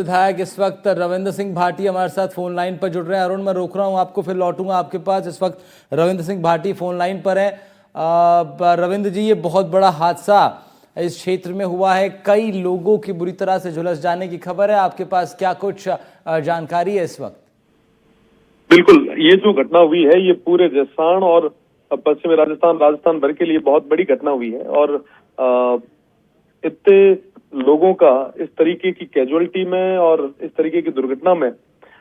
विधायक इस वक्त रविंद्र सिंह भाटी हमारे साथ फोन लाइन पर जुड़ रहे हैं। अरुण, मैं रोक रहा हूं आपको, फिर लौटूंगा आपके पास। इस वक्त रविंद्र सिंह भाटी फोन लाइन पर है। रविंद्र जी, ये बहुत बड़ा हादसा इस क्षेत्र में हुआ है, कई लोगों की बुरी तरह से झुलस जाने की खबर है। आपके पास क्या कुछ जानकारी है इस वक्त? बिल्कुल, ये जो घटना हुई है ये पूरे जसवाण और पश्चिमी राजस्थान भर के लिए बहुत बड़ी घटना हुई है। और इतने लोगों का इस तरीके की कैजुअलिटी में और इस तरीके की दुर्घटना में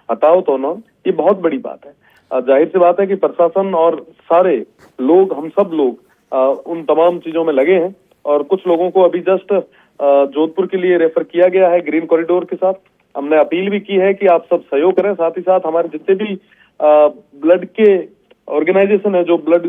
हताहत होना, ये बहुत बड़ी बात है। जाहिर सी बात है कि प्रशासन और सारे लोग, हम सब लोग उन तमाम चीजों में लगे हैं। और कुछ लोगों को अभी जस्ट जोधपुर के लिए रेफर किया गया है ग्रीन कॉरिडोर के साथ। हमने अपील भी की है कि आप सब सहयोग करें, साथ ही साथ हमारे जितने भी ब्लड के ऑर्गेनाइजेशन है जो ब्लड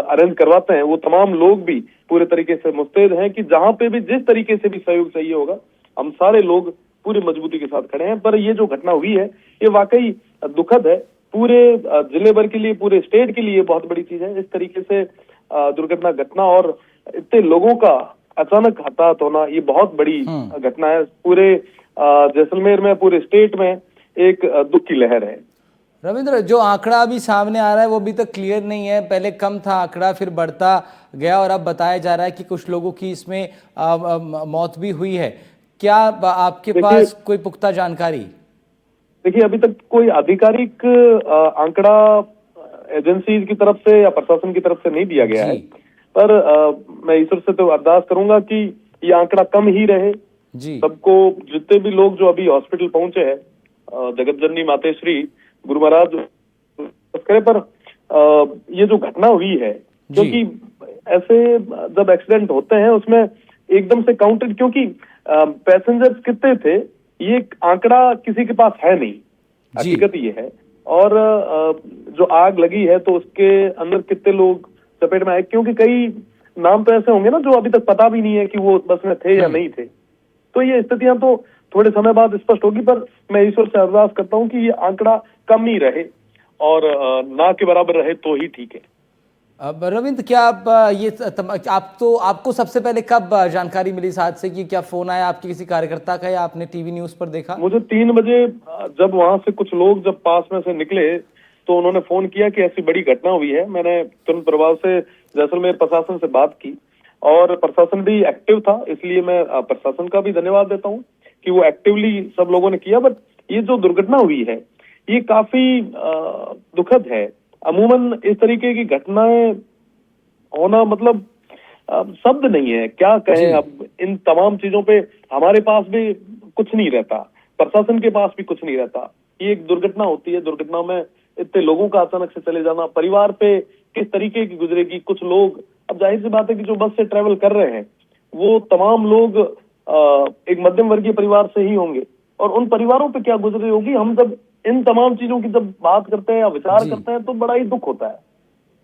अरेंज करवाते हैं, वो तमाम लोग भी पूरे तरीके से मुस्तैद हैं कि जहां पे भी जिस तरीके से भी सहयोग चाहिए होगा, हम सारे लोग पूरी मजबूती के साथ खड़े हैं। पर ये जो घटना हुई है ये वाकई दुखद है, पूरे जिले भर के लिए, पूरे स्टेट के लिए बहुत बड़ी चीज है। इस तरीके से दुर्घटना घटना और इतने लोगों का अचानक हताहत होना, ये बहुत बड़ी घटना है। पूरे जैसलमेर में, पूरे स्टेट में एक दुख की लहर है। रविंद्र, जो आंकड़ा अभी सामने आ रहा है वो अभी तक क्लियर नहीं है। पहले कम था आंकड़ा, फिर बढ़ता गया और अब बताया जा रहा है कि कुछ लोगों की इसमें मौत भी हुई है। क्या आपके पास कोई पुख्ता जानकारी? देखिए, अभी तक कोई आधिकारिक आंकड़ा एजेंसी की तरफ से या प्रशासन की तरफ से नहीं दिया गया है। पर मैं ईश्वर से तो अरदास करूंगा कि ये आंकड़ा कम ही रहे जी। सबको, जितने भी लोग जो अभी हॉस्पिटल पहुंचे हैं, जगत जननी मातेश्री गुरु महाराज करे। पर ये जो घटना हुई है, क्योंकि ऐसे जब एक्सीडेंट होते हैं उसमें एकदम से काउंटेड, क्योंकि पैसेंजर्स कितने थे ये आंकड़ा किसी के पास है नहीं, हकीकत ये है। और जो आग लगी है तो उसके अंदर कितने लोग चपेट में आए, क्योंकि कई नाम तो ऐसे होंगे ना जो अभी तक पता भी नहीं है कि वो बस में थे या नहीं थे। तो ये स्थितियां तो थोड़े समय बाद स्पष्ट होगी। पर मैं ईश्वर से अरदास करता हूं कि ये आंकड़ा कम ही रहे और ना के बराबर रहे तो ही ठीक है। अब रविंद्र, क्या आप आपको सबसे पहले कब जानकारी मिली इस हादसे की? क्या फोन आया आपके किसी कार्यकर्ता का या आपने टीवी न्यूज पर देखा? मुझे 3 बजे जब वहां से कुछ लोग जब पास में से निकले तो उन्होंने फोन किया कि ऐसी बड़ी घटना हुई है। मैंने तुरंत प्रभाव से जैसलमेर प्रशासन से बात की और प्रशासन भी एक्टिव था, इसलिए मैं प्रशासन का भी धन्यवाद देता हूँ कि वो एक्टिवली सब लोगों ने किया। बट ये जो दुर्घटना हुई है ये काफी दुखद है। अमूमन इस तरीके की घटनाएं होना, मतलब शब्द नहीं है, क्या कहें। अब इन तमाम चीजों पे हमारे पास भी कुछ नहीं रहता, प्रशासन के पास भी कुछ नहीं रहता। ये एक दुर्घटना होती है, दुर्घटना में इतने लोगों का अचानक से चले जाना, परिवार पे किस तरीके की गुजरेगी। कुछ लोग, अब जाहिर सी बात है कि जो बस से ट्रेवल कर रहे हैं वो तमाम लोग एक मध्यम वर्गीय परिवार से ही होंगे, और उन परिवारों पे क्या गुजरी होगी। हम जब इन तमाम चीजों की जब बात करते हैं या विचार करते हैं तो बड़ा ही दुख होता है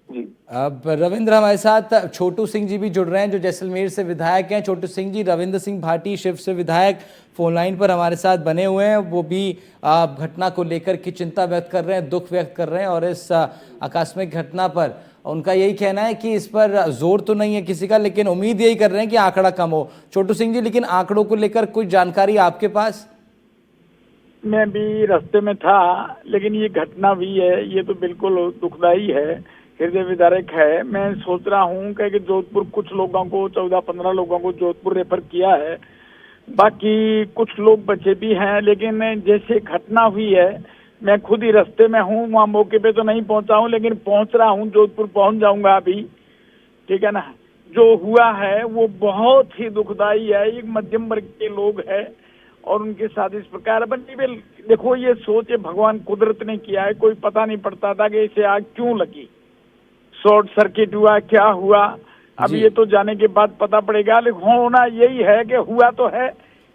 जी। अब रविंद्र, हमारे साथ छोटू सिंह जी भी जुड़ रहे हैं जो जैसलमेर से विधायक हैं। छोटू सिंह जी, रविंद्र सिंह भाटी शिव से विधायक फोन लाइन पर हमारे साथ बने हुए हैं। वो भी घटना को लेकर की चिंता व्यक्त कर रहे हैं, दुख व्यक्त कर रहे हैं। और इस आकस्मिक घटना पर उनका यही कहना है कि इस पर जोर तो नहीं है किसी का, लेकिन उम्मीद यही कर रहे हैं कि आंकड़ा कम हो। छोटू सिंह जी, लेकिन आंकड़ों को लेकर कुछ जानकारी आपके पास? मैं भी रास्ते में था, लेकिन ये घटना हुई है ये तो बिल्कुल दुखदाई है, हृदय विदारक है। मैं सोच रहा हूँ कि जोधपुर कुछ लोगों को, 14-15 लोगों को जोधपुर रेफर किया है, बाकी कुछ लोग बचे भी हैं। लेकिन जैसे घटना हुई है, मैं खुद ही रास्ते में हूँ, वहाँ मौके पे तो नहीं पहुँचा हूँ, लेकिन पहुँच रहा हूँ, जोधपुर पहुँच जाऊँगा अभी, ठीक है ना। जो हुआ है वो बहुत ही दुखदाई है। एक मध्यम वर्ग के लोग हैं और उनके साथ इस प्रकार बनी। देखो, ये सोच भगवान कुदरत ने किया है, कोई पता नहीं पड़ता था कि इसे आग क्यों लगी, शॉर्ट सर्किट हुआ, क्या हुआ, अब ये तो जाने के बाद पता पड़ेगा। लेकिन होना यही है कि हुआ तो है,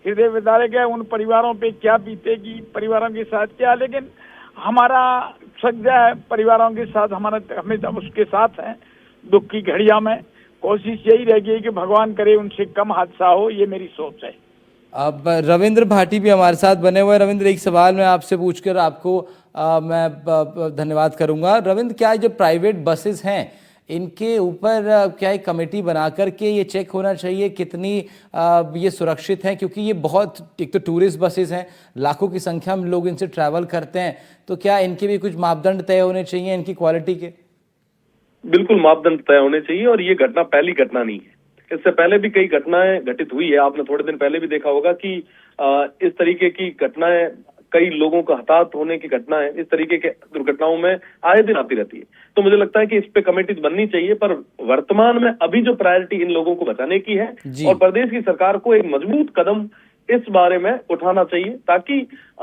हृदय विदारक है। उन परिवारों पे क्या बीतेगी, परिवारों के साथ क्या, लेकिन हमारा सज्जा है परिवारों के साथ, हमारा हमेशा उसके साथ है दुख की घड़िया में। कोशिश यही रहेगी कि भगवान करे उनसे कम हादसा हो, ये मेरी सोच है। अब रविंद्र भाटी भी हमारे साथ बने हुए हैं। रविंद्र, एक सवाल मैं आपसे पूछकर आपको मैं धन्यवाद करूंगा। रविंद्र, क्या जो प्राइवेट बसेस हैं इनके ऊपर क्या एक कमेटी बना करके ये चेक होना चाहिए कितनी ये सुरक्षित हैं, क्योंकि ये बहुत, एक तो टूरिस्ट बसेस हैं, लाखों की संख्या में लोग इनसे ट्रैवल करते हैं, तो क्या इनके भी कुछ मापदंड तय होने चाहिए इनकी क्वालिटी के? बिल्कुल मापदंड तय होने चाहिए, और ये घटना पहली घटना नहीं है। इससे पहले भी कई घटनाएं घटित हुई है। आपने थोड़े दिन पहले भी देखा होगा कि इस तरीके की घटनाएं, कई लोगों का हताहत होने की घटनाएं, इस तरीके के दुर्घटनाओं में आए दिन आती रहती है। तो मुझे लगता है कि इस पे कमेटी बननी चाहिए, पर वर्तमान में अभी जो प्रायोरिटी इन लोगों को बचाने की है, और प्रदेश की सरकार को एक मजबूत कदम इस बारे में उठाना चाहिए, ताकि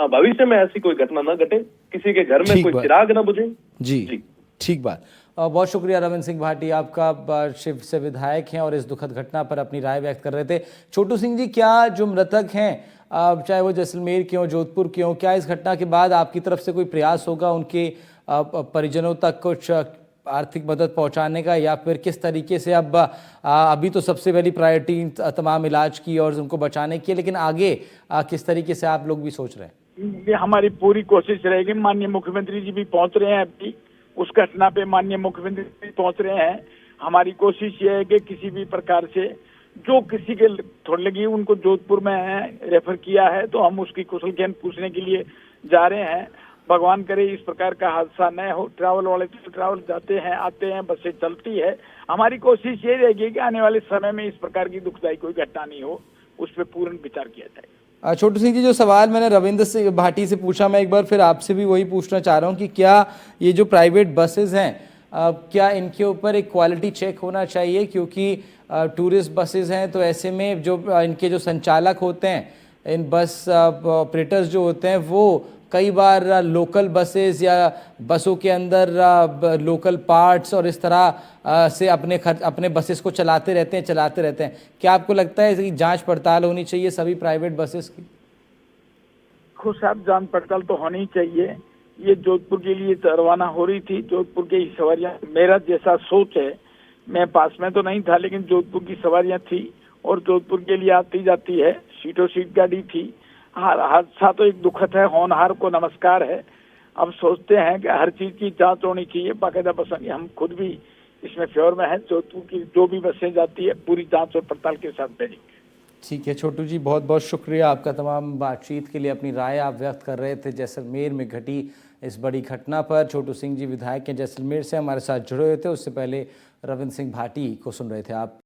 भविष्य में ऐसी कोई घटना न घटे, किसी के घर में कोई चिराग न बुझे। जी, ठीक बात। बहुत शुक्रिया रविंद्र सिंह भाटी, आपका शिव से विधायक हैं और इस दुखद घटना पर अपनी राय व्यक्त कर रहे थे। छोटू सिंह जी, क्या जो मृतक हैं, चाहे वो जैसलमेर के हों, जोधपुर के हों, क्या इस घटना के बाद आपकी तरफ से कोई प्रयास होगा उनके परिजनों तक कुछ आर्थिक मदद पहुंचाने का, या फिर किस तरीके से अब अभी तो सबसे पहली प्रायोरिटी तमाम इलाज की और उनको बचाने की है, लेकिन आगे किस तरीके से आप लोग भी सोच रहे हैं? ये हमारी पूरी कोशिश रहेगी। माननीय मुख्यमंत्री जी भी पहुंच रहे हैं, अभी उस घटना पे माननीय मुख्यमंत्री भी पहुंच रहे हैं। हमारी कोशिश ये है कि किसी भी प्रकार से जो किसी के थोड़ी लगी उनको जोधपुर में रेफर किया है, तो हम उसकी कुशलक्षेम पूछने के लिए जा रहे हैं। भगवान करे इस प्रकार का हादसा न हो। ट्रैवल वाले तो ट्रैवल जाते हैं, आते हैं, बसें चलती है। हमारी कोशिश ये रहेगी कि आने वाले समय में इस प्रकार की दुखदायी कोई घटना नहीं हो, उस पर पूर्ण विचार किया जाए। छोटू सिंह जी, जो सवाल मैंने रविंद्र सिंह भाटी से पूछा, मैं एक बार फिर आपसे भी वही पूछना चाह रहा हूँ कि क्या ये जो प्राइवेट बसेस हैं, क्या इनके ऊपर एक क्वालिटी चेक होना चाहिए, क्योंकि टूरिस्ट बसेस हैं, तो ऐसे में जो इनके जो संचालक होते हैं, इन बस ऑपरेटर्स जो होते हैं, वो कई बार लोकल बसेस या बसों के अंदर लोकल पार्ट्स और इस तरह से अपने बसेस को चलाते रहते हैं। क्या आपको लगता है इसकी जांच पड़ताल होनी चाहिए सभी प्राइवेट बसेस की? खुद साहब, जांच पड़ताल तो होनी चाहिए। ये जोधपुर के लिए रवाना हो रही थी, जोधपुर की सवारियां, मेरा जैसा सोच है, मैं पास में तो नहीं था, लेकिन जोधपुर की सवारियां थी और जोधपुर के लिए आती जाती है, सीटों सीट गाड़ी थी। हादसा तो एक दुखद है, होनहार को नमस्कार है। अब सोचते हैं कि हर चीज की जांच होनी चाहिए, बाकायदा बसें, हम खुद भी इसमें फेवर में है। जोधपुर की जो भी बसें जाती है पूरी जांच और पड़ताल के साथ भेजेंगे। ठीक है छोटू जी, बहुत बहुत शुक्रिया आपका तमाम बातचीत के लिए। अपनी राय आप व्यक्त कर रहे थे जैसलमेर में घटी इस बड़ी घटना पर। छोटू सिंह जी विधायक के जैसलमेर से हमारे साथ जुड़े हुए थे। उससे पहले रविंद्र सिंह भाटी को सुन रहे थे आप।